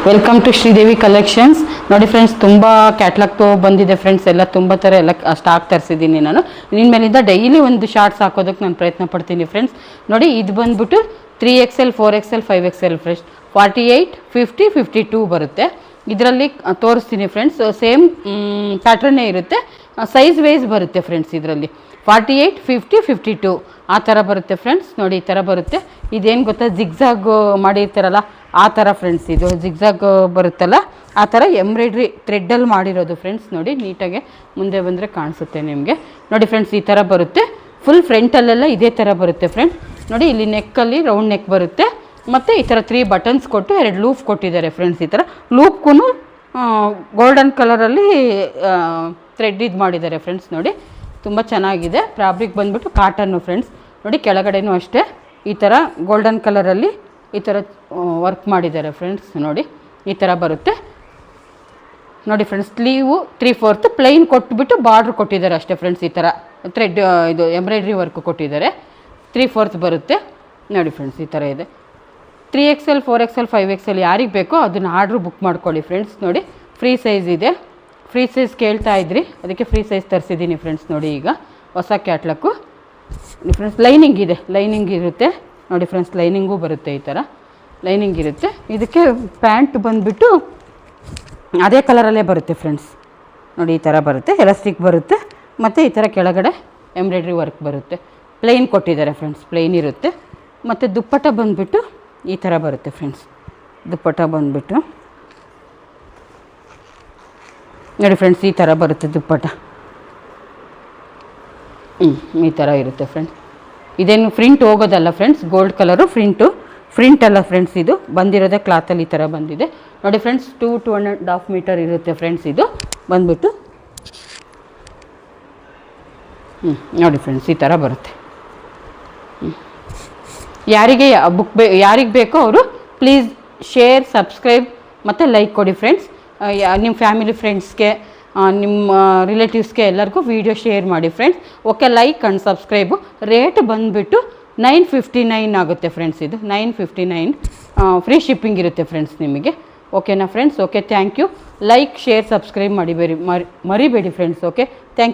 Welcome to Sridevi collections. ನೋಡಿ friends, ತುಂಬ catalogue ಬಂದಿದೆ ಫ್ರೆಂಡ್ಸ್. ಎಲ್ಲ ತುಂಬ ಥರ ಎಲ್ಲ ಸ್ಟಾಕ್ ತರಿಸಿದ್ದೀನಿ ನಾನು. ಇನ್ಮೇಲಿಂದ ಡೈಲಿ ಒಂದು ಶಾರ್ಟ್ಸ್ ಹಾಕೋದಕ್ಕೆ ನಾನು ಪ್ರಯತ್ನ ಪಡ್ತೀನಿ ಫ್ರೆಂಡ್ಸ್. ನೋಡಿ, ಇದು ಬಂದ್ಬಿಟ್ಟು 3XL 4XL 5XL ಫ್ರೆಂಡ್ಸ್. 48, 50, 52 ಬರುತ್ತೆ. ಇದರಲ್ಲಿ ತೋರಿಸ್ತೀನಿ ಫ್ರೆಂಡ್ಸ್. ಸೇಮ್ ಪ್ಯಾಟ್ರನ್ನೇ ಇರುತ್ತೆ, ಸೈಜ್ ವೈಸ್ ಬರುತ್ತೆ ಫ್ರೆಂಡ್ಸ್. ಇದರಲ್ಲಿ 48, 50, 52 ಆ ಥರ ಬರುತ್ತೆ ಫ್ರೆಂಡ್ಸ್. ನೋಡಿ, ಈ ಥರ ಬರುತ್ತೆ. ಇದೇನು ಗೊತ್ತಾ, ಜಿಗ್ಜಾಗ್ ಮಾಡಿರ್ತಾರಲ್ಲ ಆ ಥರ ಫ್ರೆಂಡ್ಸ್. ಇದು ಜಿಗ್ಜಾಗ್ ಬರುತ್ತಲ್ಲ ಆ ಥರ ಎಂಬ್ರಾಯ್ಡ್ರಿ ಥ್ರೆಡ್ಡಲ್ಲಿ ಮಾಡಿರೋದು ಫ್ರೆಂಡ್ಸ್. ನೋಡಿ, ನೀಟಾಗೆ ಮುಂದೆ ಬಂದರೆ ಕಾಣಿಸುತ್ತೆ ನಿಮಗೆ. ನೋಡಿ ಫ್ರೆಂಡ್ಸ್, ಈ ಥರ ಬರುತ್ತೆ. ಫುಲ್ ಫ್ರಂಟಲ್ಲೆಲ್ಲ ಇದೇ ಥರ ಬರುತ್ತೆ ಫ್ರೆಂಡ್ಸ್. ನೋಡಿ, ಇಲ್ಲಿ ನೆಕ್ಕಲ್ಲಿ ರೌಂಡ್ ನೆಕ್ ಬರುತ್ತೆ. ಮತ್ತು ಈ ಥರ 3 ಬಟನ್ಸ್ ಕೊಟ್ಟು 2 ಲೂಪ್ ಕೊಟ್ಟಿದ್ದಾರೆ ಫ್ರೆಂಡ್ಸ್. ಈ ಥರ ಲೂಪ್ಗೂ ಗೋಲ್ಡನ್ ಕಲರಲ್ಲಿ ಥ್ರೆಡ್ ಇದು ಮಾಡಿದ್ದಾರೆ ಫ್ರೆಂಡ್ಸ್. ನೋಡಿ, ತುಂಬ ಚೆನ್ನಾಗಿದೆ. ಫ್ಯಾಬ್ರಿಕ್ ಬಂದ್ಬಿಟ್ಟು ಕಾಟನ್ನು ಫ್ರೆಂಡ್ಸ್. ನೋಡಿ, ಕೆಳಗಡೆನೂ ಅಷ್ಟೇ ಈ ಥರ ಗೋಲ್ಡನ್ ಕಲರಲ್ಲಿ ಈ ಥರ ವರ್ಕ್ ಮಾಡಿದ್ದಾರೆ ಫ್ರೆಂಡ್ಸ್. ನೋಡಿ, ಈ ಥರ ಬರುತ್ತೆ. ನೋಡಿ ಫ್ರೆಂಡ್ಸ್, ಸ್ಲೀವು 3/4 ಪ್ಲೈನ್ ಕೊಟ್ಬಿಟ್ಟು ಬಾರ್ಡ್ರ್ ಕೊಟ್ಟಿದ್ದಾರೆ ಅಷ್ಟೇ ಫ್ರೆಂಡ್ಸ್. ಈ ಥರ ಥ್ರೆಡ್ ಇದು ಎಂಬ್ರಾಯ್ಡ್ರಿ ವರ್ಕ್ ಕೊಟ್ಟಿದ್ದಾರೆ. 3/4 ಬರುತ್ತೆ. ನೋಡಿ ಫ್ರೆಂಡ್ಸ್, ಈ ಥರ ಇದೆ. 3XL 4XL 5XL ಯಾರಿಗೆ ಬೇಕೋ ಅದನ್ನು ಆರ್ಡ್ರು ಬುಕ್ ಮಾಡ್ಕೊಳ್ಳಿ ಫ್ರೆಂಡ್ಸ್. ನೋಡಿ, ಫ್ರೀ ಸೈಜ್ ಇದೆ. ಫ್ರೀ ಸೈಜ್ ಕೇಳ್ತಾ ಇದ್ರಿ, ಅದಕ್ಕೆ ಫ್ರೀ ಸೈಜ್ ತರಿಸಿದ್ದೀನಿ ಫ್ರೆಂಡ್ಸ್. ನೋಡಿ, ಈಗ ಹೊಸ ಕ್ಯಾಟ್ಲಾಗು ಫ್ರೆಂಡ್ಸ್. ಲೈನಿಂಗ್ ಇದೆ, ಲೈನಿಂಗ್ ಇರುತ್ತೆ. ನೋಡಿ ಫ್ರೆಂಡ್ಸ್, ಲೈನಿಂಗೂ ಬರುತ್ತೆ. ಈ ಥರ ಲೈನಿಂಗ್ ಇರುತ್ತೆ. ಇದಕ್ಕೆ ಪ್ಯಾಂಟ್ ಬಂದುಬಿಟ್ಟು ಅದೇ ಕಲರಲ್ಲೇ ಬರುತ್ತೆ ಫ್ರೆಂಡ್ಸ್. ನೋಡಿ, ಈ ಥರ ಬರುತ್ತೆ. ಎಲಾಸ್ಟಿಕ್ ಬರುತ್ತೆ. ಮತ್ತು ಈ ಥರ ಕೆಳಗಡೆ ಎಂಬ್ರಾಯ್ಡ್ರಿ ವರ್ಕ್ ಬರುತ್ತೆ. ಪ್ಲೈನ್ ಕೊಟ್ಟಿದ್ದಾರೆ ಫ್ರೆಂಡ್ಸ್, ಪ್ಲೈನ್ ಇರುತ್ತೆ. ಮತ್ತು ದುಪ್ಪಟ್ಟ ಬಂದುಬಿಟ್ಟು ಈ ಥರ ಬರುತ್ತೆ ಫ್ರೆಂಡ್ಸ್. ದುಪ್ಪಟ್ಟ ಬಂದುಬಿಟ್ಟು ನೋಡಿ ಫ್ರೆಂಡ್ಸ್, ಈ ಥರ ಬರುತ್ತೆ ದುಪ್ಪಟ್ಟ. ಈ ಥರ ಇರುತ್ತೆ ಫ್ರೆಂಡ್ಸ್. ಇದೇನು ಪ್ರಿಂಟ್ ಹೋಗೋದಲ್ಲ ಫ್ರೆಂಡ್ಸ್, ಗೋಲ್ಡ್ ಕಲರು ಪ್ರಿಂಟ್ ಅಲ್ಲ ಫ್ರೆಂಡ್ಸ್. ಇದು ಬಂದಿರೋದೇ ಕ್ಲಾತಲ್ಲಿ ಈ ಥರ ಬಂದಿದೆ. ನೋಡಿ ಫ್ರೆಂಡ್ಸ್, 2.5 ಮೀಟರ್ ಇರುತ್ತೆ ಫ್ರೆಂಡ್ಸ್. ಇದು ಬಂದ್ಬಿಟ್ಟು ನೋಡಿ ಫ್ರೆಂಡ್ಸ್, ಈ ಥರ ಬರುತ್ತೆ. ಯಾರಿಗೆ ಬೇಕೋ ಅವರು ಪ್ಲೀಸ್ ಶೇರ್, ಸಬ್ಸ್ಕ್ರೈಬ್ ಮತ್ತು ಲೈಕ್ ಕೊಡಿ ಫ್ರೆಂಡ್ಸ್. ನಿಮ್ಮ ಫ್ಯಾಮಿಲಿ ಫ್ರೆಂಡ್ಸ್ಗೆ, ನಿಮ್ಮ ರಿಲೇಟಿವ್ಸ್ಗೆ ಎಲ್ಲರಿಗೂ ವೀಡಿಯೋ ಶೇರ್ ಮಾಡಿ friends. Okay, like and subscribe. Rate ಬಂದುಬಿಟ್ಟು 959 ಆಗುತ್ತೆ ಫ್ರೆಂಡ್ಸ್. ಇದು 959 ಫ್ರೀ ಶಿಪ್ಪಿಂಗ್ ಇರುತ್ತೆ ಫ್ರೆಂಡ್ಸ್ ನಿಮಗೆ. ಓಕೆನಾ friends? Okay, thank you. Like, share, subscribe ಮರಿಬೇಡಿ ಫ್ರೆಂಡ್ಸ್. Okay, thank you.